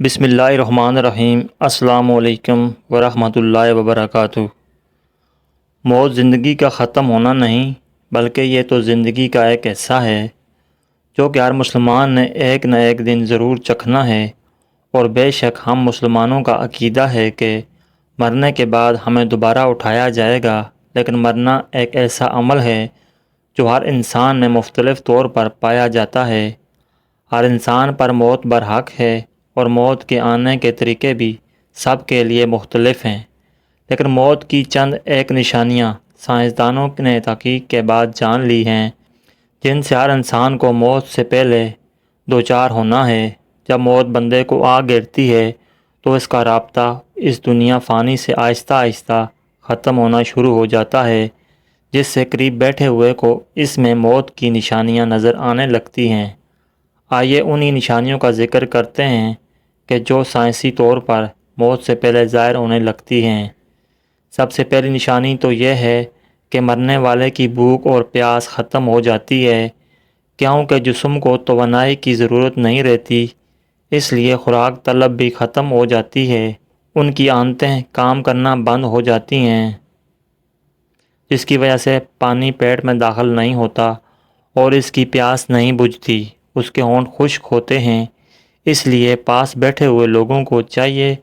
بسم اللہ الرحمن الرحیم۔ السلام علیکم ورحمۃ اللہ وبرکاتہ۔ موت زندگی کا ختم ہونا نہیں بلکہ یہ تو زندگی کا ایک حصہ ہے جو کہ ہر مسلمان نے ایک نہ ایک دن ضرور چکھنا ہے، اور بے شک ہم مسلمانوں کا عقیدہ ہے کہ مرنے کے بعد ہمیں دوبارہ اٹھایا جائے گا، لیکن مرنا ایک ایسا عمل ہے جو ہر انسان میں مختلف طور پر پایا جاتا ہے۔ ہر انسان پر موت برحق ہے، اور موت کے آنے کے طریقے بھی سب کے لیے مختلف ہیں، لیکن موت کی چند ایک نشانیاں سائنسدانوں نے تحقیق کے بعد جان لی ہیں جن سے ہر انسان کو موت سے پہلے دوچار ہونا ہے۔ جب موت بندے کو آ گھیرتی ہے تو اس کا رابطہ اس دنیا فانی سے آہستہ آہستہ ختم ہونا شروع ہو جاتا ہے، جس سے قریب بیٹھے ہوئے کو اس میں موت کی نشانیاں نظر آنے لگتی ہیں۔ آئیے انہی نشانیوں کا ذکر کرتے ہیں کہ جو سائنسی طور پر موت سے پہلے ظاہر ہونے لگتی ہیں۔ سب سے پہلی نشانی تو یہ ہے کہ مرنے والے کی بھوک اور پیاس ختم ہو جاتی ہے، کیونکہ جسم کو توانائی کی ضرورت نہیں رہتی، اس لیے خوراک طلب بھی ختم ہو جاتی ہے۔ ان کی آنتیں کام کرنا بند ہو جاتی ہیں، جس کی وجہ سے پانی پیٹ میں داخل نہیں ہوتا اور اس کی پیاس نہیں بجھتی۔ اس کے ہونٹ خشک ہوتے ہیں، اس لیے پاس بیٹھے ہوئے لوگوں کو چاہیے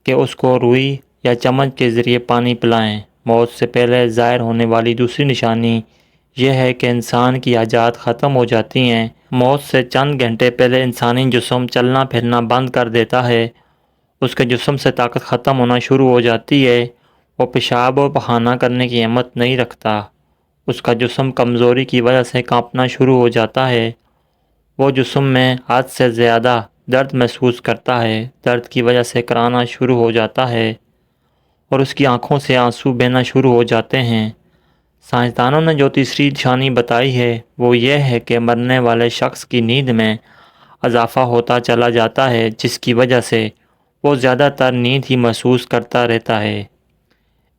کہ اس کو روئی یا چمچ کے ذریعے پانی پلائیں۔ موت سے پہلے ظاہر ہونے والی دوسری نشانی یہ ہے کہ انسان کی حاجات ختم ہو جاتی ہیں۔ موت سے چند گھنٹے پہلے انسانی جسم چلنا پھرنا بند کر دیتا ہے، اس کے جسم سے طاقت ختم ہونا شروع ہو جاتی ہے، وہ پیشاب و پخانہ کرنے کی ہمت نہیں رکھتا، اس کا جسم کمزوری کی وجہ سے کانپنا شروع ہو جاتا ہے، وہ جسم میں حد سے زیادہ درد محسوس کرتا ہے، درد کی وجہ سے کرانا شروع ہو جاتا ہے اور اس کی آنکھوں سے آنسو بہنا شروع ہو جاتے ہیں۔ سائنسدانوں نے جو تیسری نشانی بتائی ہے وہ یہ ہے کہ مرنے والے شخص کی نیند میں اضافہ ہوتا چلا جاتا ہے، جس کی وجہ سے وہ زیادہ تر نیند ہی محسوس کرتا رہتا ہے۔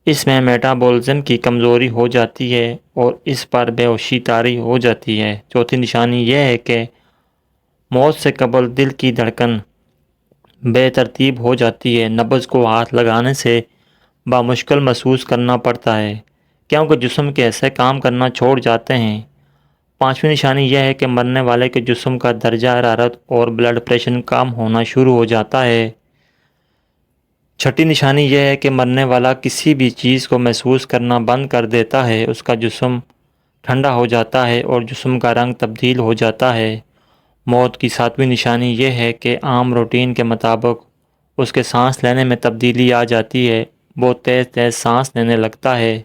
اس میں میٹابولزم کی کمزوری ہو جاتی ہے اور اس پر بے ہوشی طاری ہو جاتی ہے۔ چوتھی نشانی یہ ہے کہ موت سے قبل دل کی دھڑکن بے ترتیب ہو جاتی ہے، نبض کو ہاتھ لگانے سے بامشکل محسوس کرنا پڑتا ہے، کیونکہ جسم کے حصے کام کرنا چھوڑ جاتے ہیں۔ پانچویں نشانی یہ ہے کہ مرنے والے کے جسم کا درجہ حرارت اور بلڈ پریشر کم ہونا شروع ہو جاتا ہے۔ چھٹی نشانی یہ ہے کہ مرنے والا کسی بھی چیز کو محسوس کرنا بند کر دیتا ہے، اس کا جسم ٹھنڈا ہو جاتا ہے اور جسم کا رنگ تبدیل ہو جاتا ہے۔ موت کی ساتویں نشانی یہ ہے کہ عام روٹین کے مطابق اس کے سانس لینے میں تبدیلی آ جاتی ہے، وہ تیز تیز سانس لینے لگتا ہے،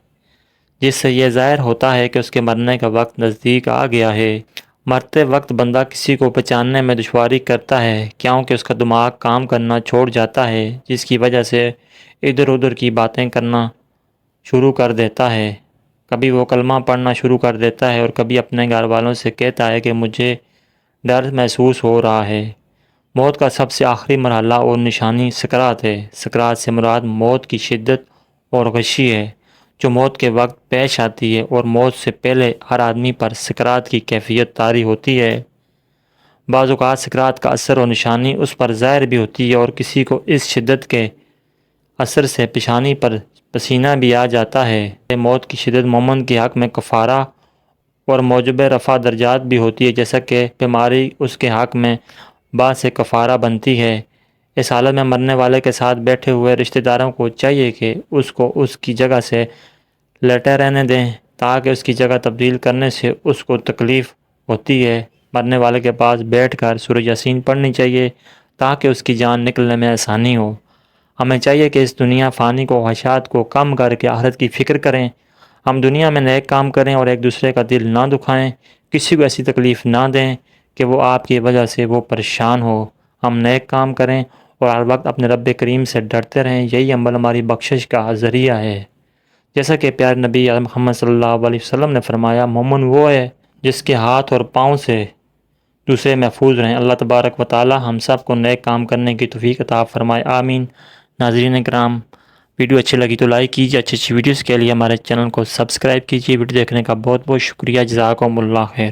جس سے یہ ظاہر ہوتا ہے کہ اس کے مرنے کا وقت نزدیک آ گیا ہے۔ مرتے وقت بندہ کسی کو پہچاننے میں دشواری کرتا ہے، کیونکہ اس کا دماغ کام کرنا چھوڑ جاتا ہے، جس کی وجہ سے ادھر ادھر کی باتیں کرنا شروع کر دیتا ہے۔ کبھی وہ کلمہ پڑھنا شروع کر دیتا ہے اور کبھی اپنے گھر والوں سے کہتا ہے کہ مجھے ڈر محسوس ہو رہا ہے۔ موت کا سب سے آخری مرحلہ اور نشانی سکرات ہے۔ سکرات سے مراد موت کی شدت اور غشی ہے جو موت کے وقت پیش آتی ہے، اور موت سے پہلے ہر آدمی پر سکرات کی کیفیت طاری ہوتی ہے۔ بعض اوقات سکرات کا اثر و نشانی اس پر ظاہر بھی ہوتی ہے، اور کسی کو اس شدت کے اثر سے پیشانی پر پسینہ بھی آ جاتا ہے۔ موت کی شدت مومن کے حق میں کفارہ اور موجب رفع درجات بھی ہوتی ہے، جیسا کہ بیماری اس کے حق میں باعث کفارہ بنتی ہے۔ اس حالت میں مرنے والے کے ساتھ بیٹھے ہوئے رشتہ داروں کو چاہیے کہ اس کو اس کی جگہ سے لیٹے رہنے دیں، تاکہ اس کی جگہ تبدیل کرنے سے اس کو تکلیف ہوتی ہے۔ مرنے والے کے پاس بیٹھ کر سورہ یاسین پڑھنی چاہیے تاکہ اس کی جان نکلنے میں آسانی ہو۔ ہمیں چاہیے کہ اس دنیا فانی کو خواہشات کو کم کر کے آخرت کی فکر کریں، ہم دنیا میں نیک کام کریں اور ایک دوسرے کا دل نہ دکھائیں، کسی کو ایسی تکلیف نہ دیں کہ وہ آپ کی وجہ سے وہ پریشان ہو۔ ہم نیک کام کریں اور ہر وقت اپنے رب کریم سے ڈرتے رہیں، یہی عمل ہماری بخشش کا ذریعہ ہے۔ جیسا کہ پیارے نبی محمد صلی اللہ علیہ وسلم نے فرمایا، مومن وہ ہے جس کے ہاتھ اور پاؤں سے دوسرے محفوظ رہیں۔ اللہ تبارک و تعالی ہم سب کو نیک کام کرنے کی توفیق عطا فرمائے، آمین۔ ناظرین کرام، ویڈیو اچھی لگی تو لائک کیجیے، اچھی ویڈیوز کے لیے ہمارے چینل کو سبسکرائب کیجیے۔ ویڈیو دیکھنے کا بہت بہت شکریہ، جزاکم اللہ خیر۔